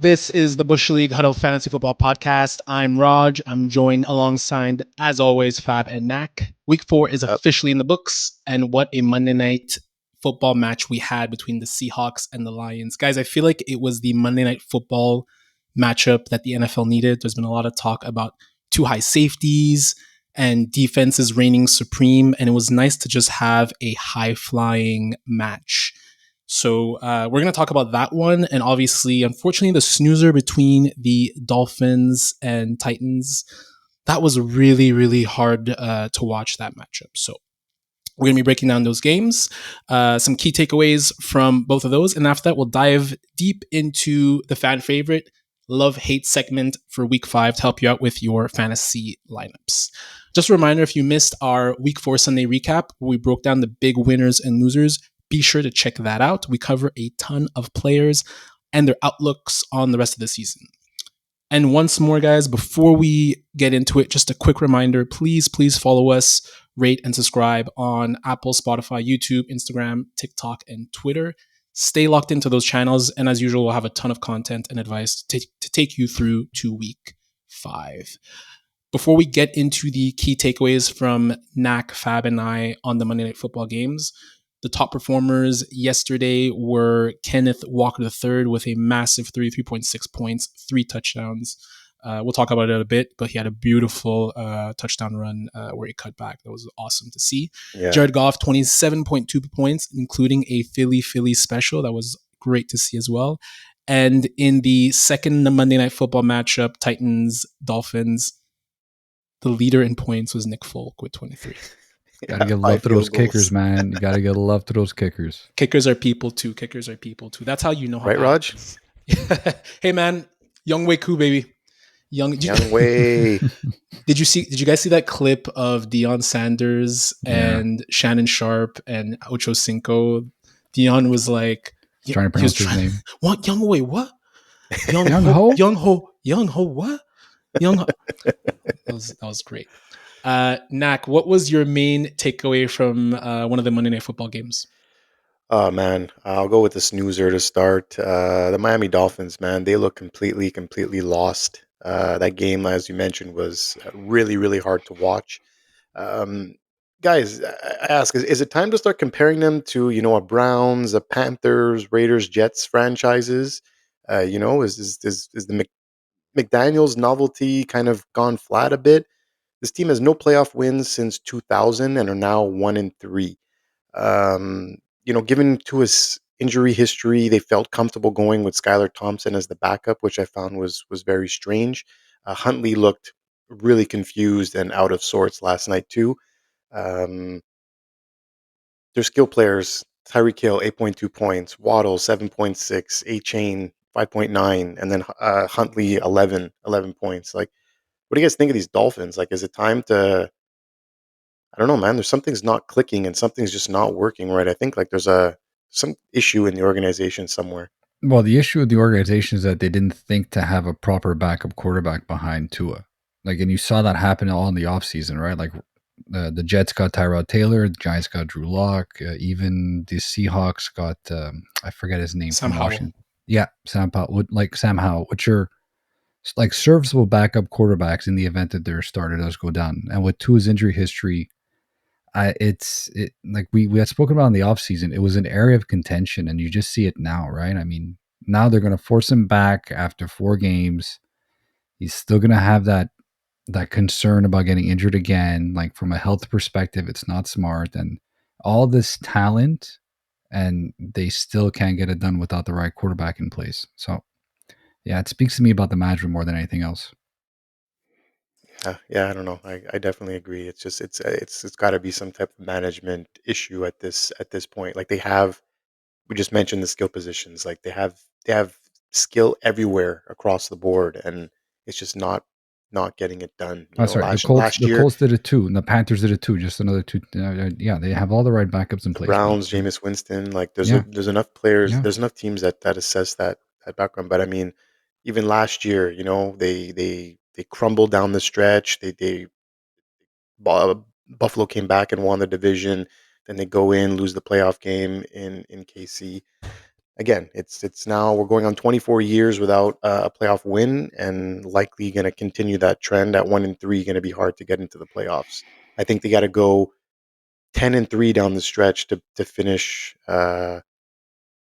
This is the Bush League Huddle Fantasy Football Podcast. I'm Raj. I'm joined alongside, as always, Fab and Nacc. Week 4 is Up. officially in the books, and what a Monday night football match we had between the Seahawks and the Lions. Guys, I feel like it was the Monday night football matchup that the NFL needed. There's been a lot of talk about two high safeties and defenses reigning supreme, and it was nice to just have a high-flying match. So we're going to talk about that one. And obviously, unfortunately, the snoozer between the Dolphins and Titans, that was really, really hard to watch that matchup. So we're going to be breaking down those games, some key takeaways from both of those. And after that, we'll dive deep into the fan favorite love-hate segment for week 5 to help you out with your fantasy lineups. Just a reminder, if you missed our week 4 Sunday recap, where we broke down the big winners and losers, be sure to check that out. We cover a ton of players and their outlooks on the rest of the season. And once more, guys, before we get into it, just a quick reminder, please follow us, rate and subscribe on Apple, Spotify, YouTube, Instagram, TikTok, and Twitter. Stay locked into those channels. And as usual, we'll have a ton of content and advice to take you through to week 5. Before we get into the key takeaways from Nacc, Fab, and I on the Monday Night Football games, the top performers yesterday were Kenneth Walker III with a massive 33.6 points, 3 touchdowns. We'll talk about it a bit, but he had a beautiful touchdown run where he cut back. That was awesome to see. Yeah. Jared Goff, 27.2 points, including a Philly special. That was great to see as well. And in the second Monday Night Football matchup, Titans-Dolphins, the leader in points was Nick Folk with 23. Gotta get love to those kickers, man. You gotta get love to those kickers. Kickers are people too. That's how you know how. Right, Raj? Hey, man, Young Wei Koo, baby. Young Wei. Did you guys see that clip of Deion Sanders and Shannon Sharp and Ocho Cinco? Deion was like trying to pronounce his name. What? Young Wei? What? Young Ho? Young Ho? What? Young Ho? That was great. Nacc, what was your main takeaway from one of the Monday Night Football games? Oh, man. I'll go with the snoozer to start. The Miami Dolphins, man, they look completely lost. That game, as you mentioned, was really, really hard to watch. Guys, I ask, is it time to start comparing them to, a Browns, a Panthers, Raiders, Jets franchises? Is the McDaniels novelty kind of gone flat a bit? This team has no playoff wins since 2000 and are now 1-3. Given to his injury history, they felt comfortable going with Skylar Thompson as the backup, which I found was very strange. Huntley looked really confused and out of sorts last night too. Their skill players: Tyreek Hill 8.2 points, Waddle 7.6, A-Chain 5.9, and then Huntley 11 points. Like, what do you guys think of these Dolphins? Like, is it time to? I don't know, man. There's something's not clicking and something's just not working right. I think like there's some issue in the organization somewhere. Well, the issue with the organization is that they didn't think to have a proper backup quarterback behind Tua. Like, and you saw that happen all in the offseason, right? Like, the Jets got Tyrod Taylor, the Giants got Drew Lock, even the Seahawks got I forget his name Sam from Howell. Washington. Yeah, Sam Howell, which are like serviceable backup quarterbacks in the event that their starter does go down. And with Tua's injury history, like we had spoken about in the offseason, it was an area of contention, and you just see it now, right? I mean, now they're going to force him back after 4 games. He's still going to have that concern about getting injured again. Like, from a health perspective, it's not smart, and all this talent, and they still can't get it done without the right quarterback in place. So, yeah, it speaks to me about the management more than anything else. Yeah, I don't know. I definitely agree. It's just it's got to be some type of management issue at this point. Like we just mentioned the skill positions. Like they have skill everywhere across the board, and it's just not getting it done. Sorry, the Colts did it too, and the Panthers did it too. Just another 2. Yeah, they have all the right backups in place. Browns, Jameis Winston. Like there's enough players. Yeah. There's enough teams that assess that background. But I mean, even last year, they crumbled down the stretch. Buffalo came back and won the division. Then they go in, lose the playoff game in KC. again, it's now we're going on 24 years without a playoff win, and likely going to continue that trend. At 1-3, going to be hard to get into the playoffs. I think they got to go 10-3 down the stretch to finish, or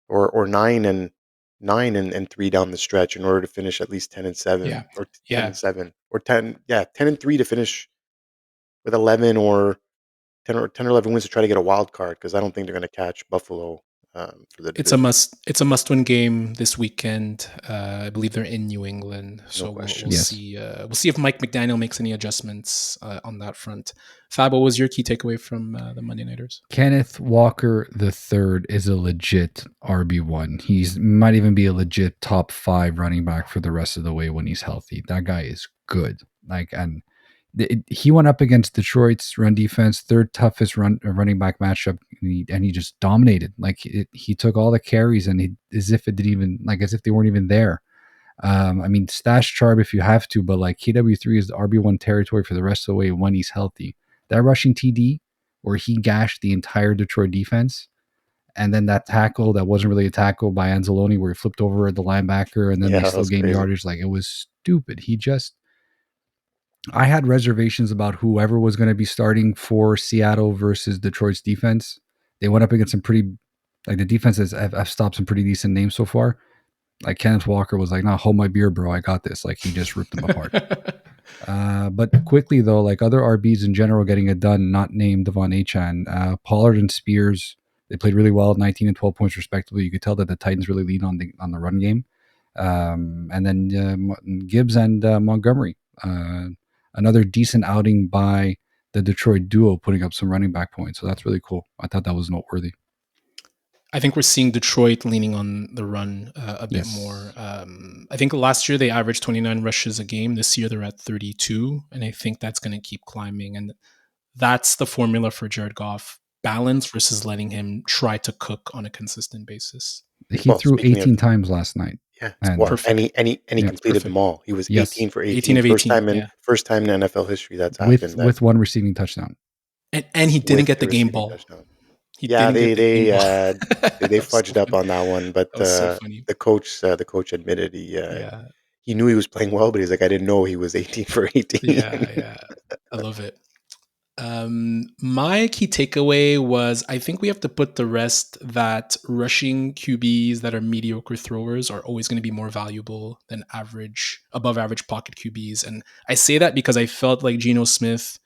9-3 down the stretch in order to finish at least 10-7, Yeah. or ten Yeah. and seven, or 10-3 to finish with 11 or 10 or 11 wins to try to get a wild card, because I don't think they're going to catch Buffalo for the It's a division. must. It's a must-win game this weekend. I believe they're in New England, No so we'll question. Yes. see. We'll see if Mike McDaniel makes any adjustments on that front. Fab, what was your key takeaway from the Monday Nighters? Kenneth Walker the third is a legit RB1. He's might even be a legit top 5 running back for the rest of the way when he's healthy. That guy is good. And he went up against Detroit's run defense, third toughest running back matchup, and he just dominated. He took all the carries, and as if they weren't even there. I mean, stash Charb if you have to, but like KW3 is the RB1 territory for the rest of the way when he's healthy. That rushing TD where he gashed the entire Detroit defense, and then that tackle that wasn't really a tackle by Anzalone where he flipped over at the linebacker and then Yeah, they that still was gained crazy. yardage. It was stupid. I had reservations about whoever was going to be starting for Seattle versus Detroit's defense. They went up against some pretty, the defenses have stopped some pretty decent names so far. Like Kenneth Walker was like, "Nah, hold my beer, bro. I got this." Like he just ripped them apart. But quickly though, like other RBs in general getting it done, not named Devon Achane, Pollard and Spears, they played really well, 19 and 12 points respectively. You could tell that the Titans really lean on the run game. And then Gibbs and Montgomery, another decent outing by the Detroit duo, putting up some running back points. So that's really cool. I thought that was noteworthy. I think we're seeing Detroit leaning on the run a bit more. I think last year they averaged 29 rushes a game. This year they're at 32, and I think that's going to keep climbing. And that's the formula for Jared Goff: balance versus letting him try to cook on a consistent basis. He Well, threw speaking of, 18 times last night. yeah, And well, and Perfect. he yeah, completed them Perfect. all. He was yes, 18 for 18 18. of 18. Yeah. First time in NFL history that's with happened. That one receiving touchdown. And he didn't with get the the game receiving ball. touchdown. He Yeah, didn't get they the game they ball. uh, they That was so fudged up funny. on that one, but That was so funny. the coach admitted Yeah. he knew he was playing well, but he's like, I didn't know he was 18 for 18. Yeah. I love it. My key takeaway was I think we have to put the rest that rushing QBs that are mediocre throwers are always going to be more valuable than above average pocket QBs. And I say that because I felt like Geno Smith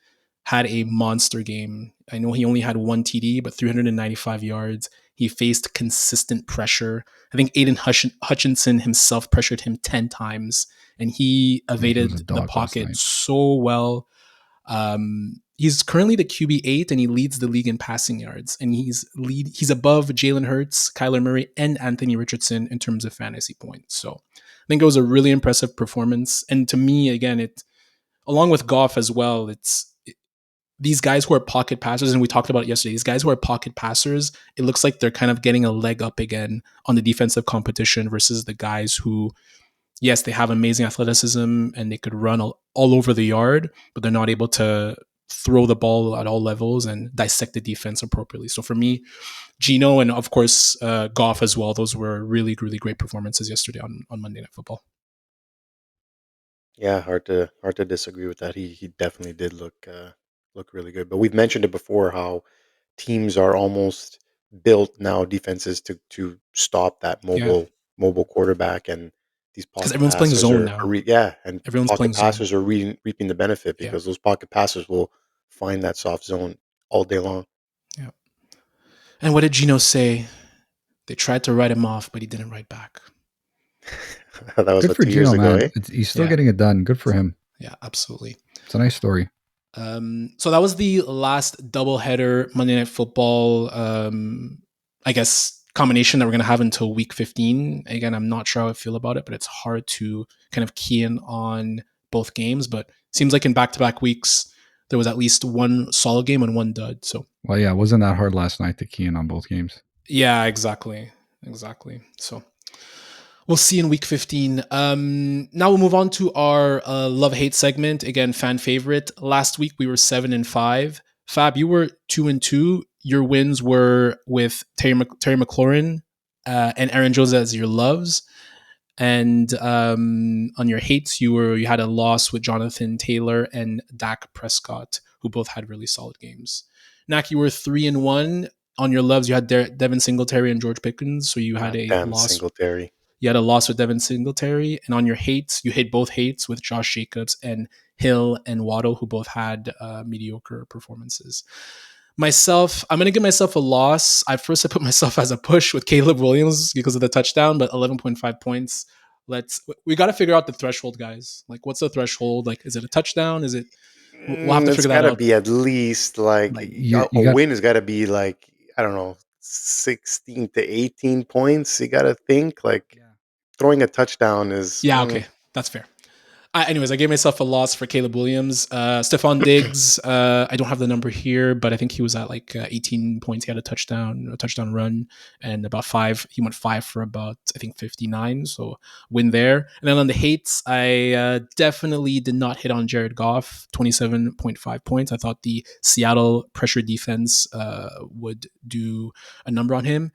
had a monster game. I know he only had one TD, but 395 yards. He faced consistent pressure. I think Aiden Hutchinson himself pressured him 10 times, and he He was a evaded the dog last pocket night. so well. He's currently the QB8 and he leads the league in passing yards. And he's above Jalen Hurts, Kyler Murray, and Anthony Richardson in terms of fantasy points. So I think it was a really impressive performance. And to me, again, along with Goff as well, these guys who are pocket passers, and we talked about it yesterday, these guys who are pocket passers, it looks like they're kind of getting a leg up again on the defensive competition versus the guys who, yes, they have amazing athleticism and they could run all over the yard, but they're not able to throw the ball at all levels and dissect the defense appropriately. So for me, Geno and of course Goff as well, those were really, really great performances yesterday on Monday Night Football. Yeah, hard to disagree with that. He definitely did look really good. But we've mentioned it before how teams are almost built now, defenses, to stop that Yeah, mobile quarterback, and these because pocket everyone's playing passes zone are now. and Everyone's pocket playing zone. passers are reaping the benefit, Yeah, because those pocket passers will find that soft zone all day long. yeah. And what did Geno say? They tried to write him off, but he didn't write back. That was Good what, for 2 years Geno, ago, man. eh? He's still Yeah, getting it done. Good for him. yeah, absolutely. It's a nice story. So that was the last doubleheader Monday Night Football, I guess, combination that we're going to have until week 15. Again, I'm not sure how I feel about it, but it's hard to kind of key in on both games. But it seems like in back-to-back weeks, there was at least one solid game and one dud. So Well, yeah, it wasn't that hard last night to key in on both games. yeah, exactly. So we'll see in week 15. Now we'll move on to our love-hate segment. Again, fan favorite. Last week we were 7-5. Fab, you were 2-2. Your wins were with Terry McLaurin and Aaron Jones as your loves. And on your hates, you had a loss with Jonathan Taylor and Dak Prescott, who both had really solid games. Nacc, you were 3-1. On your loves, you had Devin Singletary and George Pickens, so you had God a damn loss. Singletary. You had a loss with Devin Singletary, and on your hates, you hit both hates with Josh Jacobs and Hill and Waddle, who both had mediocre performances. Myself, I'm going to give myself a loss. I put myself as a push with Caleb Williams because of the touchdown, but 11.5 points. We got to figure out the threshold, guys. Like, what's the threshold? Like, is it a touchdown? Is it? We'll have to It's figure got that to out. be at least like Like a you got win has got to be like, I don't know, 16 to 18 points. You got to think like yeah. throwing a touchdown is. Yeah, okay, that's fair. Anyways, I gave myself a loss for Caleb Williams. Stephon Diggs, I don't have the number here, but I think he was at like 18 points. He had a touchdown run, and about 5. He went 5 for about, I think, 59. So win there. And then on the hates, I definitely did not hit on Jared Goff. 27.5 points. I thought the Seattle pressure defense would do a number on him.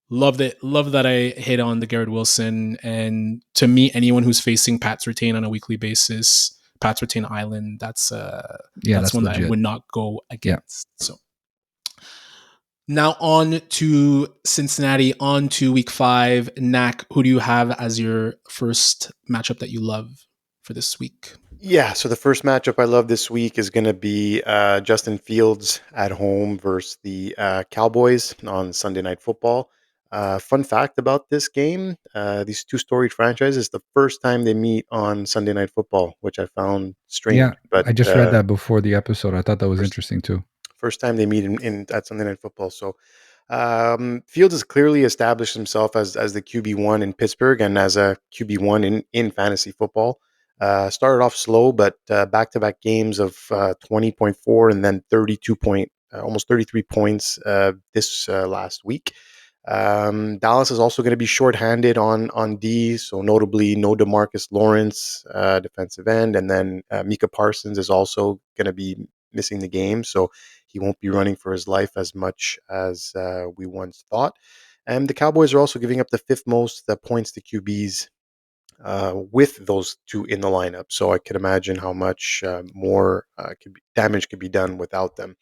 Love that I hit on the Garrett Wilson. And to me, anyone who's facing Pat Surtain on a weekly basis, Pat Surtain Island, that's That's one that I legit. would not go Yeah. against. So now on to Cincinnati, on to week 5. Nacc, who do you have as your first matchup that you love for this week? Yeah, so the first matchup I love this week is going to be Justin Fields at home versus the Cowboys on Sunday Night Football. Fun fact about this game, these two storied franchises, the first time they meet on Sunday Night Football, which I found strange. Yeah. But I just read that before the episode. I thought that was first, interesting too. first time they meet at Sunday Night Football. So Fields has clearly established himself as the QB1 in Pittsburgh and as a QB1 in fantasy football. Started off slow, but back-to-back games of 20.4 and then 32 point, almost 33 points this last week. Dallas is also going to be shorthanded on D, so notably no DeMarcus Lawrence, defensive end, and then Micah Parsons is also going to be missing the game, so he won't be running for his life as much as we once thought. And the Cowboys are also giving up the 5th most points to QBs with those two in the lineup. So I could imagine how much more damage could be done without them.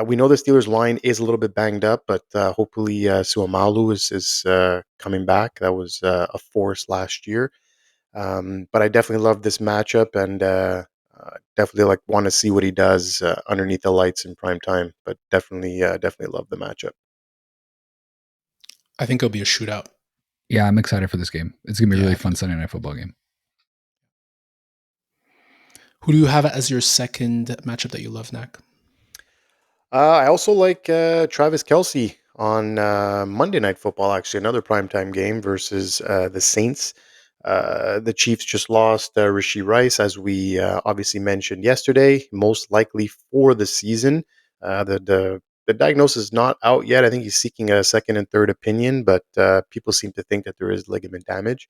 We know the Steelers line is a little bit banged up, but hopefully Suamalu is coming back. That was a force last year. But I definitely love this matchup and definitely want to see what he does underneath the lights in prime time. But definitely love the matchup. I think it'll be a shootout. Yeah, I'm excited for this game. It's going to be a Yeah, really fun Sunday Night Football game. Who do you have as your second matchup that you love, Nacc? I also like Travis Kelce on Monday Night Football, actually, another primetime game versus the Saints. The Chiefs just lost Rashee Rice, as we obviously mentioned yesterday, most likely for the season. The diagnosis is not out yet. I think he's seeking a second and third opinion, but people seem to think that there is ligament damage.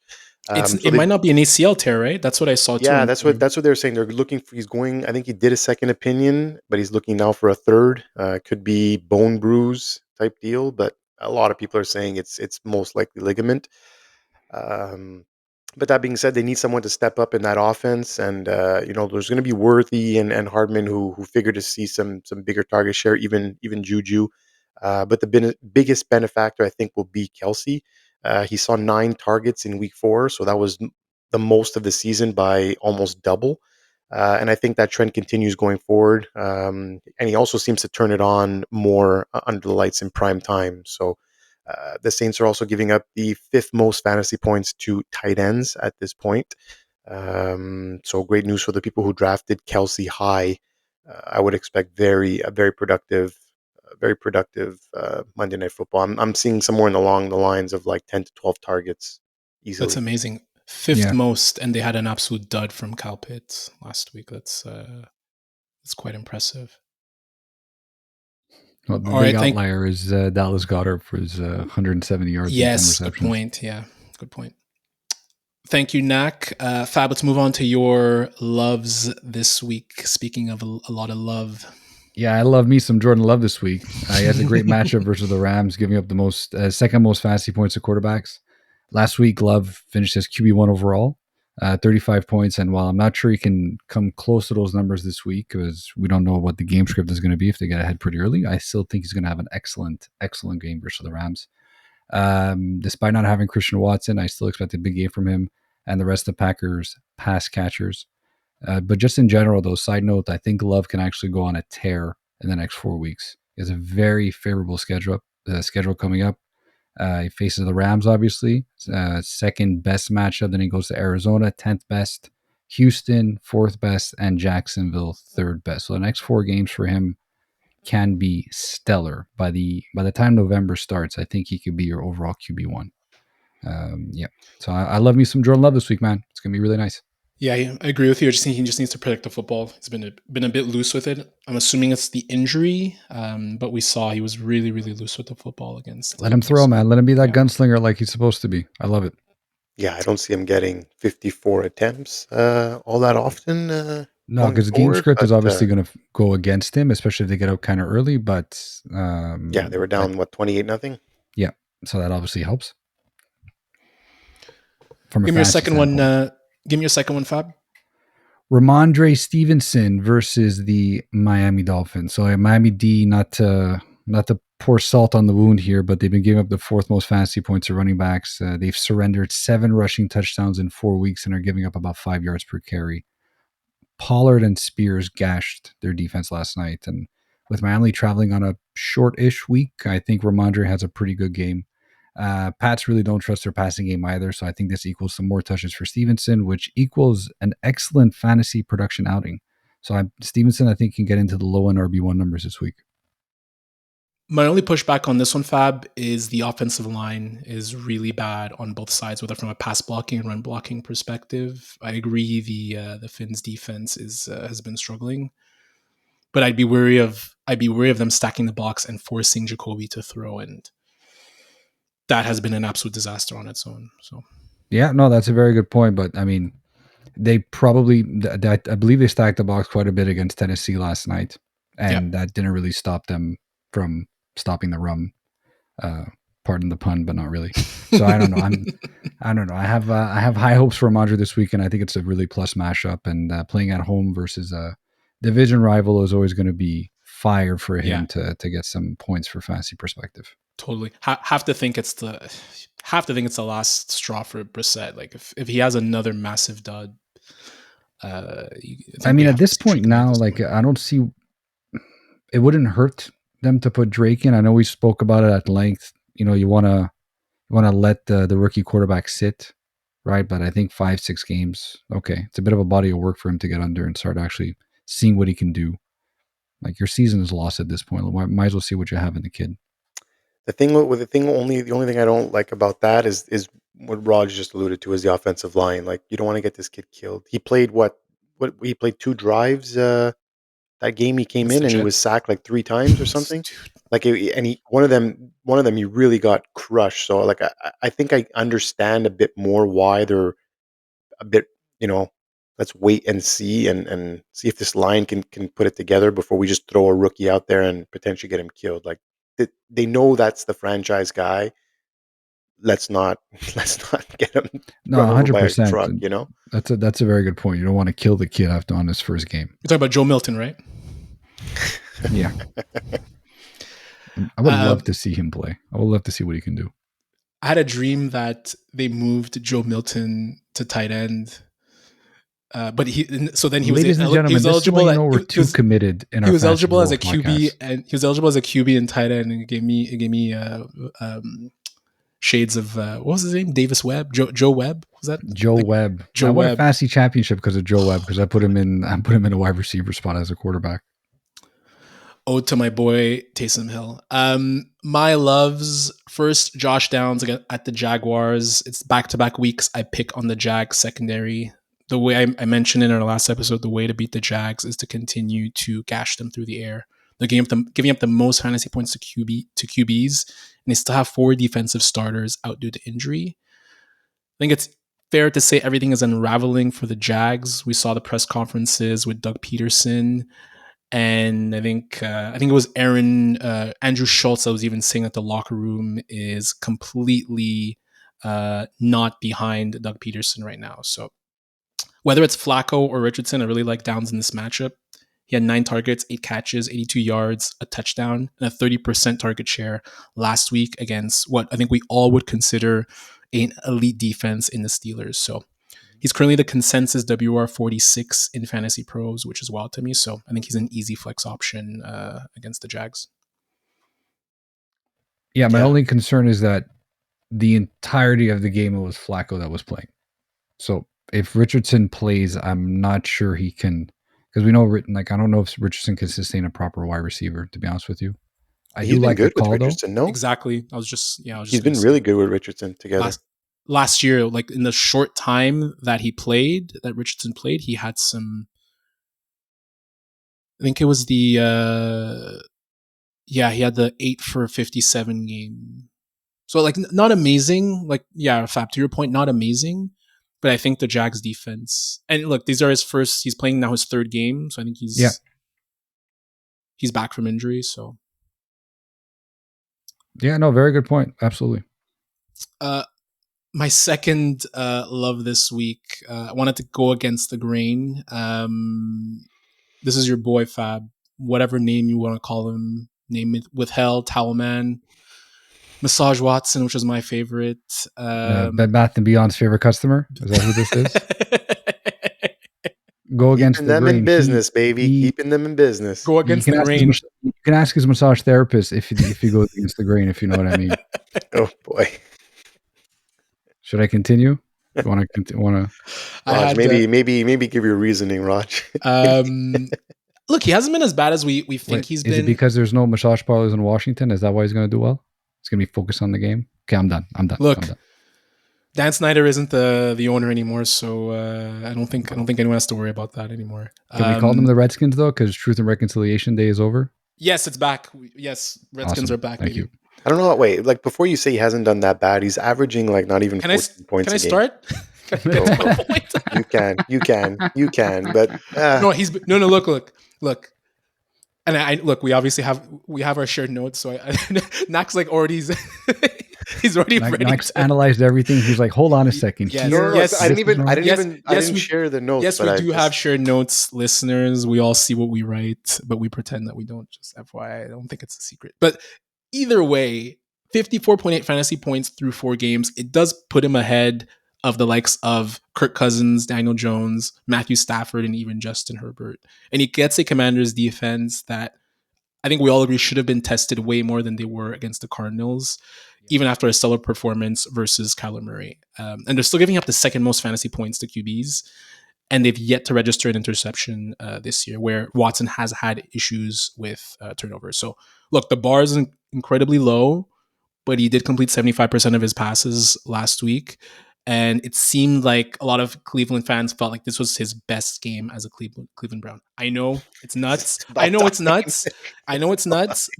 It might not be an ACL tear, right? That's what I saw too. Yeah, that's what they're saying. They're looking for. He's going. I think he did a second opinion, but he's looking now for a third. Could be bone bruise type deal, but a lot of people are saying it's most likely ligament. Um, but that being said, they need someone to step up in that offense, and there's going to be Worthy and Hardman who figure to see some bigger target share, even Juju. But the biggest benefactor, I think, will be Kelce. He saw 9 targets in week 4, so that was the most of the season by almost double. And I think that trend continues going forward. And he also seems to turn it on more under the lights in prime time. So the Saints are also giving up the 5th most fantasy points to tight ends at this point. So great news for the people who drafted Kelce high. I would expect a very productive Monday Night Football. I'm seeing somewhere along the lines of like 10 to 12 targets That's easily. amazing. 5th Yeah. most, and they had an absolute dud from Kyle Pitts last week. That's quite impressive. Well, the All big right, outlier is Dallas Goedert for his 170 yards and 10 yes, good receptions. point. Yeah, good point. Thank you, Nacc. Fab, let's move on to your loves this week. Speaking of a lot of love. Yeah, I love me some Jordan Love this week. He has a great matchup versus the Rams, giving up the second most fantasy points to quarterbacks. Last week, Love finished as QB1 overall, 35 points. And while I'm not sure he can come close to those numbers this week, because we don't know what the game script is going to be if they get ahead pretty early, I still think he's going to have an excellent, excellent game versus the Rams. Despite not having Christian Watson, I still expect a big game from him and the rest of the Packers pass catchers. But just in general, though, side note, I think Love can actually go on a tear in the next 4 weeks. He has a very favorable schedule coming up. He faces the Rams, obviously, second best matchup. Then he goes to Arizona, 10th best, Houston, 4th best, and Jacksonville, 3rd best. So the next 4 games for him can be stellar. By the time November starts, I think he could be your overall QB1. Yeah. So I love me some Jordan Love this week, man. It's gonna be really nice. Yeah, I agree with you. I just think he just needs to protect the football. He's been a bit loose with it. I'm assuming it's the injury, but we saw he was really, really loose with the football against. Let him throw, man. Let him be that gunslinger like he's supposed to be. I love it. Yeah, I don't see him getting 54 attempts all that often. No, because the game script is obviously going to go against him, especially if they get out kind of early. But yeah, they were down 28-0. Yeah, so that obviously helps. Give me your second one. Give me your second one, Fab. Ramondre Stevenson versus the Miami Dolphins. So Miami D, not to pour salt on the wound here, but they've been giving up the 4th most fantasy points to running backs. They've surrendered 7 rushing touchdowns in 4 weeks and are giving up about 5 yards per carry. Pollard and Spears gashed their defense last night. And with Miami traveling on a short-ish week, I think Ramondre has a pretty good game. Pats really don't trust their passing game either, so I think this equals some more touches for Stevenson, which equals an excellent fantasy production outing. So Stevenson, I think, can get into the low-end RB1 numbers this week. My only pushback on this one, Fab, is the offensive line is really bad on both sides, whether from a pass blocking and run blocking perspective. I agree the Finns defense has been struggling, but I'd be wary of them stacking the box and forcing Jacoby to throw, and that has been an absolute disaster on its own. So yeah, no, that's a very good point. But I mean, they probably I believe they stacked the box quite a bit against Tennessee last night, and that didn't really stop them from stopping the run. Pardon the pun, but not really. So I don't know. I don't know. I have high hopes for Ramondre this week, and I think it's a really plus mashup. And playing at home versus a division rival is always going to be fire for him to get some points for fantasy perspective. Totally. Have to think it's the last straw for Brissett. Like if he has another massive dud. I mean, at this point now, like I don't see. It wouldn't hurt them to put Drake in. I know we spoke about it at length. You want to let the rookie quarterback sit, right? But I think 5-6 games, okay, it's a bit of a body of work for him to get under and start actually seeing what he can do. Like your season is lost at this point. Might as well see what you have in the kid. The only thing I don't like about that is what Raj just alluded to, is the offensive line. Like, you don't want to get this kid killed. He played he played 2 drives. That game he came in and he was sacked like 3 times or something. Like, one of them he really got crushed. So like I think I understand a bit more why they're a bit, let's wait and see and see if this line can put it together before we just throw a rookie out there and potentially get him killed. Like, they know that's the franchise guy. Let's not get him run over by a truck. That's a very good point. You don't want to kill the kid after on his first game. You're talking about Joe Milton, right? Yeah. I would love to see him play. I would love to see what he can do. I had a dream that they moved Joe Milton to tight end. But he was eligible. We're too committed in our. He was eligible as a QB, and he was eligible as a QB and tight end, and it gave me shades of what was his name? Davis Webb, Joe Webb. Was that Joe Webb? I won a fantasy championship because of Joe Webb, because I put him in a wide receiver spot as a quarterback. Ode to my boy Taysom Hill. My loves, first Josh Downs at the Jaguars. It's back-to-back weeks I pick on the Jags secondary. The way I mentioned in our last episode, the way to beat the Jags is to continue to gash them through the air. They're giving up the most fantasy points to QBs, and they still have 4 defensive starters out due to injury. I think it's fair to say everything is unraveling for the Jags. We saw the press conferences with Doug Peterson, And I think it was Andrew Schultz that was even saying that the locker room is completely not behind Doug Peterson right now. So whether it's Flacco or Richardson, I really like Downs in this matchup. He had 9 targets, 8 catches, 82 yards, a touchdown, and a 30% target share last week against what I think we all would consider an elite defense in the Steelers. So he's currently the consensus WR46 in Fantasy Pros, which is wild to me. So I think he's an easy flex option against the Jags. Yeah, my only concern is that the entirety of the game it was Flacco that was playing. So if Richardson plays, I'm not sure he can, because we know, like, I don't know if Richardson can sustain a proper wide receiver, to be honest with you. He's been like good the call, with Richardson, though. no? Exactly. He's been really good with Richardson together. Last year, like in the short time that Richardson played, he had some. I think it was he had the 8 for 57 game. So like not amazing. Like, yeah, Fab, to your point, not amazing. But I think the Jags defense, and look, these are he's playing now his 3rd game. So I think he's back from injury. So yeah, no, very good point. Absolutely. My second love this week, I wanted to go against the grain. This is your boy Fab, whatever name you want to call him, name it Withheld, Towelman, Massage Watson, which is my favorite. Bed Bath & Beyond's favorite customer. Is that who this is? Go against Keeping the them grain. in business, baby. Keeping them in business. Go against the grain. You can ask his massage therapist if he goes against the grain, if you know what I mean. Oh boy. Should I continue? Want to? Raj, maybe give your reasoning, Raj. Look, he hasn't been as bad as we think he's been. Is it because there's no massage parlors in Washington? Is that why he's going to do well? He's going to be focused on the game. Okay, I'm done. Look, I'm done. Dan Snyder isn't the owner anymore, so I don't think anyone has to worry about that anymore. Can we call them the Redskins though? Because Truth and Reconciliation Day is over. Yes, it's back. Yes, Redskins are back. Thank you. I don't know. Wait, like before you say he hasn't done that bad, he's averaging like not even 14 points. Can I start? You can. But no, look. And I look. We obviously have our shared notes. So Nacc's like already. He's already ready. Nacc's analyzed everything. He's like, hold on a second. Yes, I didn't share the notes. Yes, we do have shared notes, listeners. We all see what we write, but we pretend that we don't. Just FYI, I don't think it's a secret. But either way, 54.8 fantasy points through 4 games. It does put him ahead of the likes of Kirk Cousins, Daniel Jones, Matthew Stafford, and even Justin Herbert. And he gets a Commanders defense that I think we all agree should have been tested way more than they were against the Cardinals, even after a stellar performance versus Kyler Murray. And they're still giving up the 2nd most fantasy points to QBs. And they've yet to register an interception this year, where Watson has had issues with turnovers. So, look, the bar is incredibly low, but he did complete 75% of his passes last week. And it seemed like a lot of Cleveland fans felt like this was his best game as a Cleveland Brown. I know it's nuts. I know it's nuts.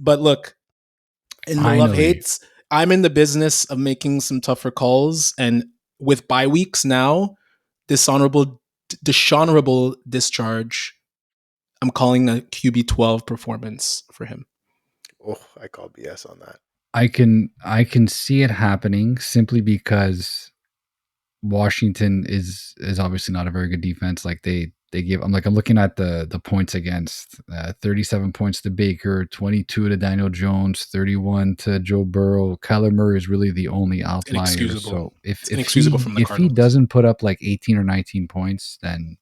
But look, in the love hates, I'm in the business of making some tougher calls. And with bye weeks now, dishonorable discharge, I'm calling a QB12 performance for him. Oh, I call BS on that. I can see it happening simply because Washington is obviously not a very good defense. Like they give. I'm looking at the points against. 37 points to Baker, 22 to Daniel Jones, 31 to Joe Burrow. Kyler Murray is really the only outlier. So if he doesn't put up like 18 or 19 points, then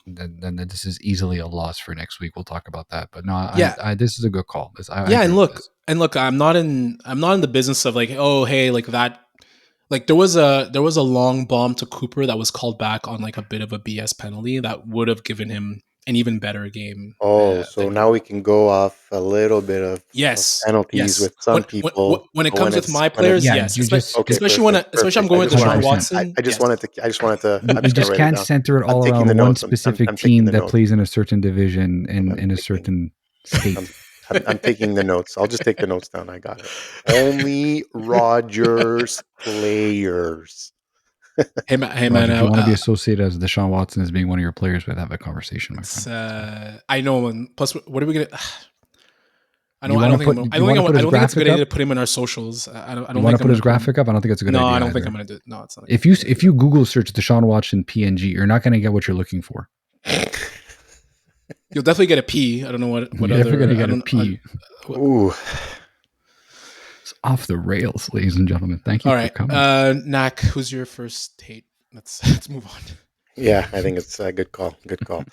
this is easily a loss for next week. We'll talk about that. But no, this is a good call. And look, I'm not in the business of like, oh, hey, like that. Like there was a long bomb to Cooper that was called back on like a bit of a BS penalty that would have given him an even better game. Oh, so now we can go off a little bit of penalties with some people. When it comes with my players, yes. Especially when I'm going with Deshaun Watson. I just wanted to. We just can't center it all around one specific team that plays in a certain division in a certain state. I'm taking the notes. I'll just take the notes down. I got it. Only Rodgers players. Hey, hey man, Roger, if you want to be associated as Deshaun Watson as being one of your players, we'd have a conversation, my friend. I know. And plus, what are we gonna? I You don't. I want don't to think. put I you don't want think. to put I his don't think it's a good graphic idea up? to put him in our socials. I don't You want think to I'm put his gonna put him. graphic up? I don't think it's a good No, idea I don't either. think I'm gonna do. No, it's not. If you Google search Deshaun Watson PNG, you're not going to get what you're looking for. You'll definitely get a P. I don't know what You're definitely going other. to I get a don't. P. Ooh. It's off the rails, ladies and gentlemen. Thank you All for right, coming. Nacc, who's your first hate? Let's move on. Yeah, I think it's a good call. Good call.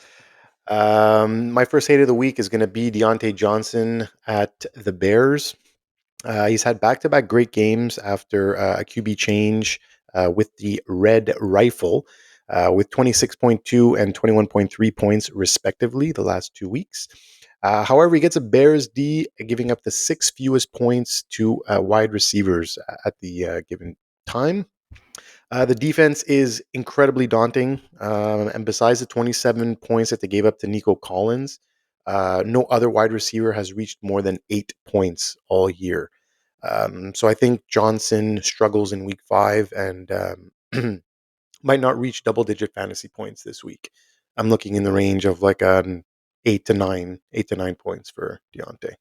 My first hate of the week is going to be Deontay Johnson at the Bears. He's had back-to-back great games after a QB change with the Red Rifle, with 26.2 and 21.3 points respectively the last 2 weeks. However, he gets a Bears D giving up the 6th fewest points to wide receivers at the given time. The defense is incredibly daunting. And besides the 27 points that they gave up to Nico Collins, no other wide receiver has reached more than 8 points all year. So I think Johnson struggles in week 5 and might not reach double digit fantasy points this week. I'm looking in the range of like 8 to 9 points for Deontay.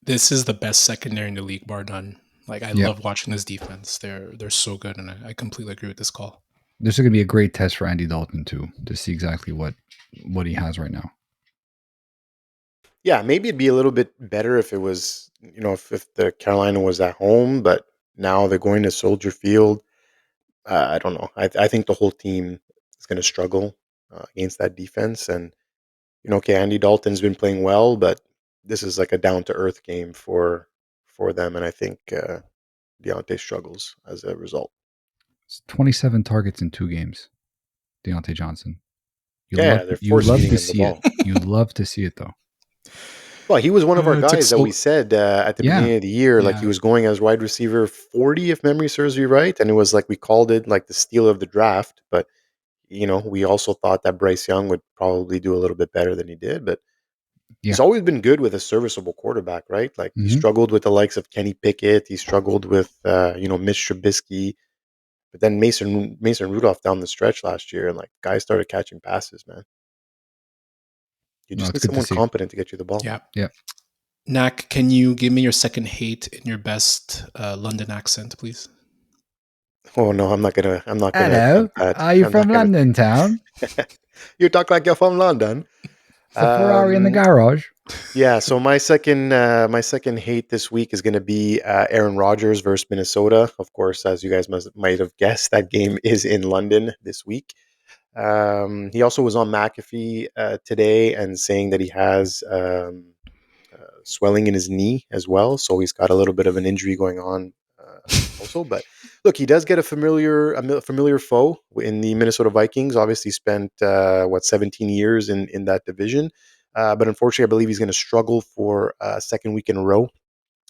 This is the best secondary in the league, bar none. Like I love watching this defense. They're so good, and I completely agree with this call. This is going to be a great test for Andy Dalton too, to see exactly what he has right now. Yeah, maybe it'd be a little bit better if it was, if the Carolina was at home, but now they're going to Soldier Field. I don't know. I think the whole team is going to struggle against that defense. And, okay, Andy Dalton's been playing well, but this is like a down to earth game for them. And I think Deontay struggles as a result. It's 27 targets in 2 games. Deontay Johnson. They're You force love feeding to him the see it. ball. You love to see it though. Well, he was one of our It took guys that so. we said at the beginning of the year, like he Yeah. was going as wide receiver 40, if memory serves me right. And it was like we called it like the steal of the draft. But, we also thought that Bryce Young would probably do a little bit better than he did. But Yeah. he's always been good with a serviceable quarterback, right? Like he struggled with the likes of Kenny Pickett. He struggled with, Mitch Trubisky. But then Mason Rudolph down the stretch last year, and like guys started catching passes, man. You No, just it's need good to someone see. competent to get you the ball. Yeah. Yeah. Nacc, can you give me your second hate in your best London accent, please? Oh no, I'm not gonna Hello. attempt that. Are you I'm from not gonna. London town? You talk like you're from London. It's a Ferrari in the garage. Yeah, so my second hate this week is going to be Aaron Rodgers versus Minnesota. Of course, as you guys might have guessed, that game is in London this week. He also was on McAfee today and saying that he has swelling in his knee as well, so he's got a little bit of an injury going on also. But look, he does get a familiar foe in the Minnesota Vikings. Obviously, spent 17 years in that division. But unfortunately, I believe he's going to struggle for a second week in a row.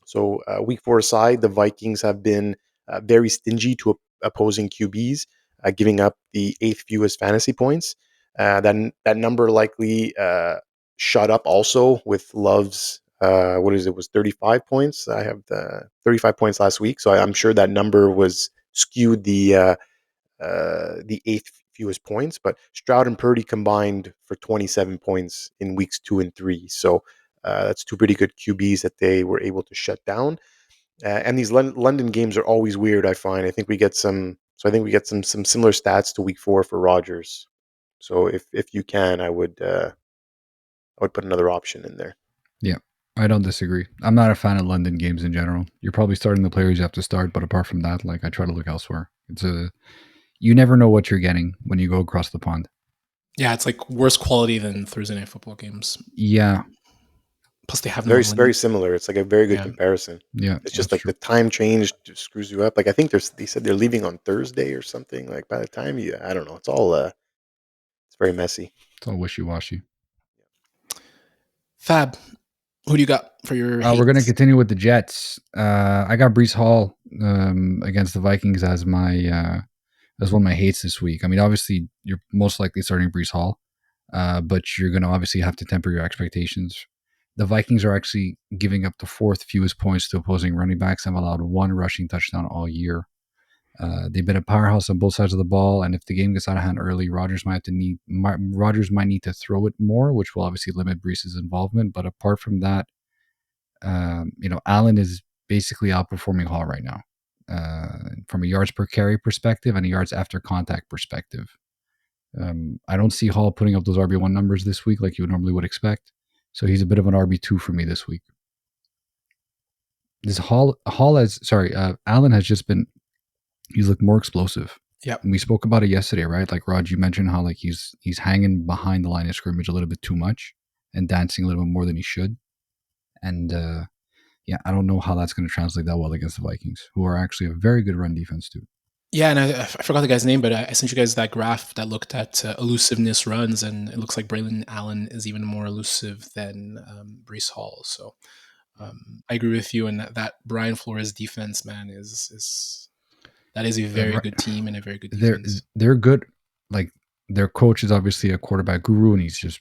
So, week 4 aside, the Vikings have been very stingy to opposing QBs, giving up the 8th fewest fantasy points. That number likely shot up also with Love's. What is it? Was 35 points? I have the 35 points last week, so I'm sure that number was skewed the 8th fewest points, but Stroud and Purdy combined for 27 points in weeks 2 and 3. So that's 2 pretty good QBs that they were able to shut down. And these London games are always weird. I find. I think we get some. So I think we get some similar stats to week 4 for Rodgers. So if you can, I would put another option in there. Yeah, I don't disagree. I'm not a fan of London games in general. You're probably starting the players you have to start, but apart from that, like I try to look elsewhere. You never know what you're getting when you go across the pond. Yeah, it's like worse quality than Thursday night football games. Yeah. Plus, they have Very similar. It's like a very good comparison. Yeah, it's just like true. The time change screws you up. Like I think they said they're leaving on Thursday or something. Like by the time I don't know. It's all it's very messy. It's all wishy washy. Fab, who do you got for your? We're going to continue with the Jets. I got Breece Hall against the Vikings as my as one of my hates this week. I mean, obviously you're most likely starting Breece Hall, but you're going to obviously have to temper your expectations. The Vikings are actually giving up the 4th fewest points to opposing running backs. Have allowed 1 rushing touchdown all year. They've been a powerhouse on both sides of the ball, and if the game gets out of hand early, Rodgers might need to throw it more, which will obviously limit Breece's involvement. But apart from that, Allen is basically outperforming Hall right now, from a yards per carry perspective and a yards after contact perspective. I don't see Hall putting up those RB1 numbers this week like you normally would expect, so he's a bit of an RB2 for me this week. Allen has just been. He's looked more explosive. Yeah. And we spoke about it yesterday, right? Like Rod, you mentioned how like he's hanging behind the line of scrimmage a little bit too much and dancing a little bit more than he should. And I don't know how that's going to translate that well against the Vikings, who are actually a very good run defense too. Yeah, and I forgot the guy's name, but I sent you guys that graph that looked at elusiveness runs, and it looks like Braylon Allen is even more elusive than Breece Hall. So I agree with you, and that Brian Flores defense, man, is a very good team and a very good defense. They're good. Like their coach is obviously a quarterback guru, and he's just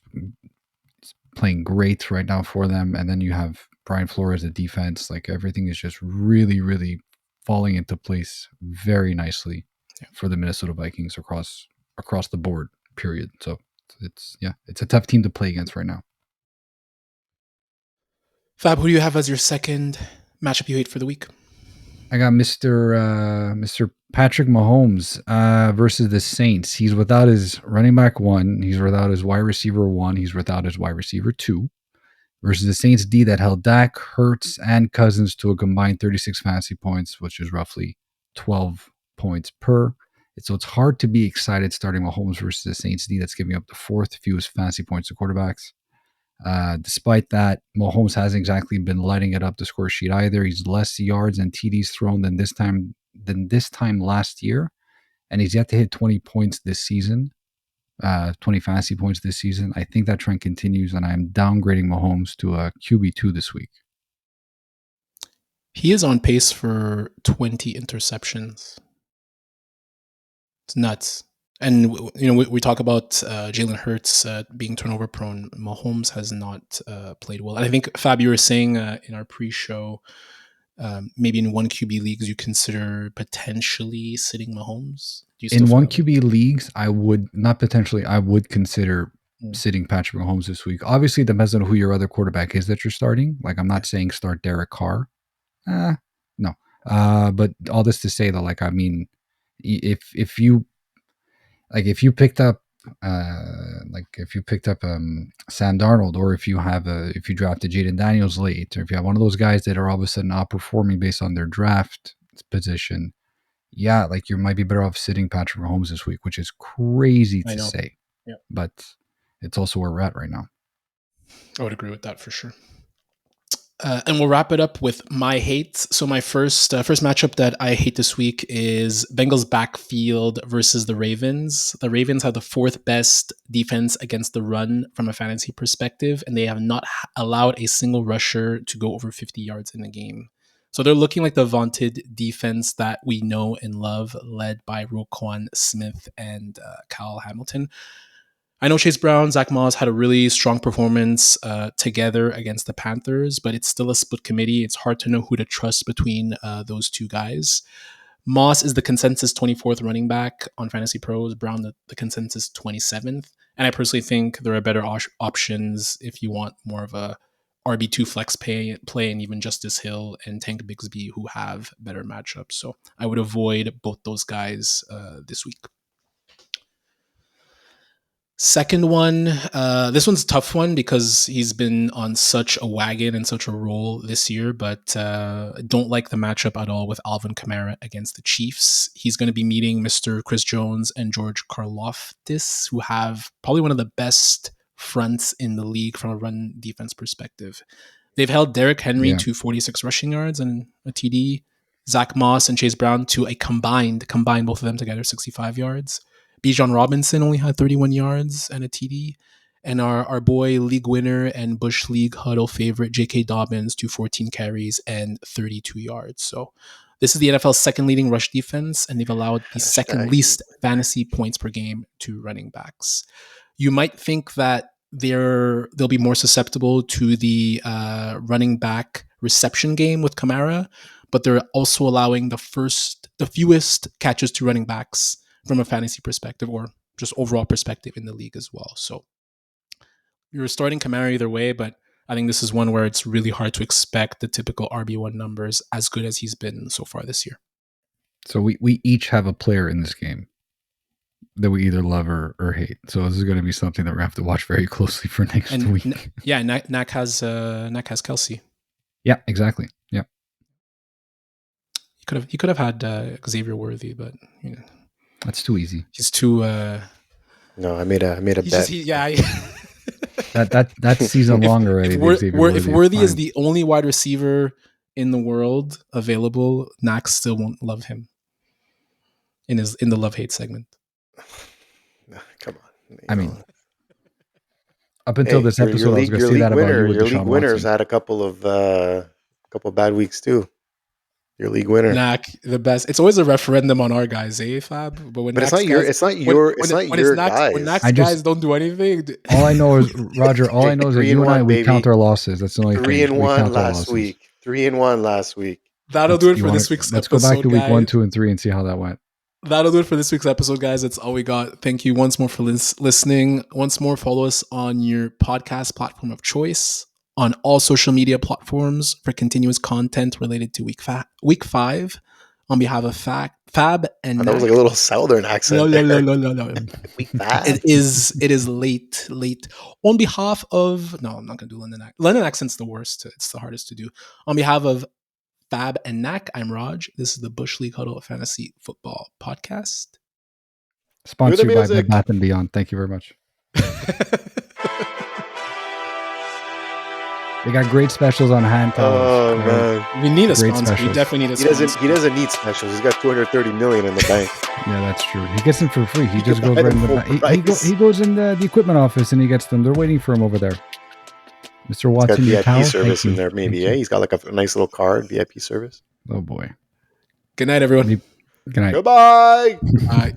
playing great right now for them. And then you have Brian Flores, the defense. Like everything is just really, really falling into place very nicely for the Minnesota Vikings across the board. Period. So it's a tough team to play against right now. Fab, who do you have as your second matchup you hate for the week? I got Mr. Patrick Mahomes versus the Saints. He's without his running back 1. He's without his wide receiver 1. He's without his wide receiver 2. Versus the Saints D that held Dak, Hurts, and Cousins to a combined 36 fantasy points, which is roughly 12 points per. So it's hard to be excited starting Mahomes versus the Saints D that's giving up the 4th fewest fantasy points to quarterbacks. Despite that, Mahomes hasn't exactly been lighting it up the score sheet either. He's less yards and TDs thrown than this time last year, and he's yet to hit 20 points this season, 20 fantasy points this season. I think that trend continues, and I'm downgrading Mahomes to a QB2 this week. He is on pace for 20 interceptions. It's nuts. And we talk about Jalen Hurts being turnover prone. Mahomes has not played well. And I think, Fab, you were saying in our pre-show, maybe in 1 QB leagues you consider potentially sitting Mahomes. In 1 QB leagues, I would consider sitting Patrick Mahomes this week. Obviously, it depends on who your other quarterback is that you're starting. Like I'm not saying start Derek Carr. No. But all this to say though, like I mean, if you picked up Sam Darnold, or if you drafted Jaden Daniels late, or if you have one of those guys that are all of a sudden outperforming based on their draft position, like you might be better off sitting Patrick Mahomes this week, which is crazy to say. Yeah. But it's also where we're at right now. I would agree with that for sure. And we'll wrap it up with my hates. So my first matchup that I hate this week is Bengals backfield versus the Ravens. The Ravens have the 4th best defense against the run from a fantasy perspective, and they have not allowed a single rusher to go over 50 yards in a game. So they're looking like the vaunted defense that we know and love, led by Roquan Smith and Kyle Hamilton. I know Chase Brown, Zach Moss had a really strong performance together against the Panthers, but it's still a split committee. It's hard to know who to trust between those two guys. Moss is the consensus 24th running back on Fantasy Pros, Brown the consensus 27th. And I personally think there are better options if you want more of a RB2 flex play, and even Justice Hill and Tank Bigsby who have better matchups. So I would avoid both those guys this week. Second one, this one's a tough one because he's been on such a wagon and such a roll this year, but don't like the matchup at all with Alvin Kamara against the Chiefs. He's going to be meeting Mr. Chris Jones and George Karlaftis, who have probably one of the best fronts in the league from a run defense perspective. They've held Derrick Henry to 46 rushing yards and a TD, Zach Moss and Chase Brown to a combined both of them together, 65 yards. Bijan Robinson only had 31 yards and a TD. And our boy, league winner and Bush League Huddle favorite, J.K. Dobbins, to 14 carries and 32 yards. So this is the NFL's second leading rush defense, and they've allowed the second least fantasy points per game to running backs. You might think that they'll be more susceptible to the running back reception game with Kamara, but they're also allowing the first the fewest catches to running backs from a fantasy perspective or just overall perspective in the league as well. So you're starting Kamara either way, but I think this is one where it's really hard to expect the typical RB1 numbers as good as he's been so far this year. So we each have a player in this game that we either love or hate. So this is going to be something that we're going to have to watch very closely for next week. Nacc has Kelce. Yeah, exactly. Yeah. He could have had Xavier Worthy, but you know, that's too easy. He's too. No, I made a bet. That season long already. If Worthy is the only wide receiver in the world available, Nacc still won't love him in the love-hate segment. Come on. I mean, up until this episode, I was going to say that about you with your league winners had a couple of bad weeks too. Your league winner, Nacc, the best. It's always a referendum on our guys, Fab. But it's not your guys. When Nacc's guys don't do anything. All I know is Roger. All I know is that you and I we count our losses. That's the only thing. 3-1 last week. 3-1 last week. That'll do it for this week's episode. Let's go back to week 1, 2, and 3 and see how that went. That'll do it for this week's episode, guys. That's all we got. Thank you once more for listening. Once more, follow us on your podcast platform of choice, on all social media platforms for continuous content related to week 5. On behalf of Fab and that was like a little southern accent. No. Week 5. It is late. On behalf of I'm not gonna do London accent. London accent's the worst. It's the hardest to do. On behalf of Fab and Nacc, I'm Raj. This is the Bush League Huddle Fantasy Football Podcast. Sponsored by Bed Bath & Beyond. Thank you very much. They got great specials on hand towels. Oh, man. We need a sponsor. We definitely need a sponsor. He doesn't need specials. He's got $230 million in the bank. Yeah, that's true. He gets them for free. He just goes right in the back. He goes in the equipment office and he gets them. They're waiting for him over there. Mr. Watson, he's got VIP service in there, maybe. Yeah, he's got like a nice little card, VIP service. Oh boy. Good night, everyone. Good night. Goodbye. Bye.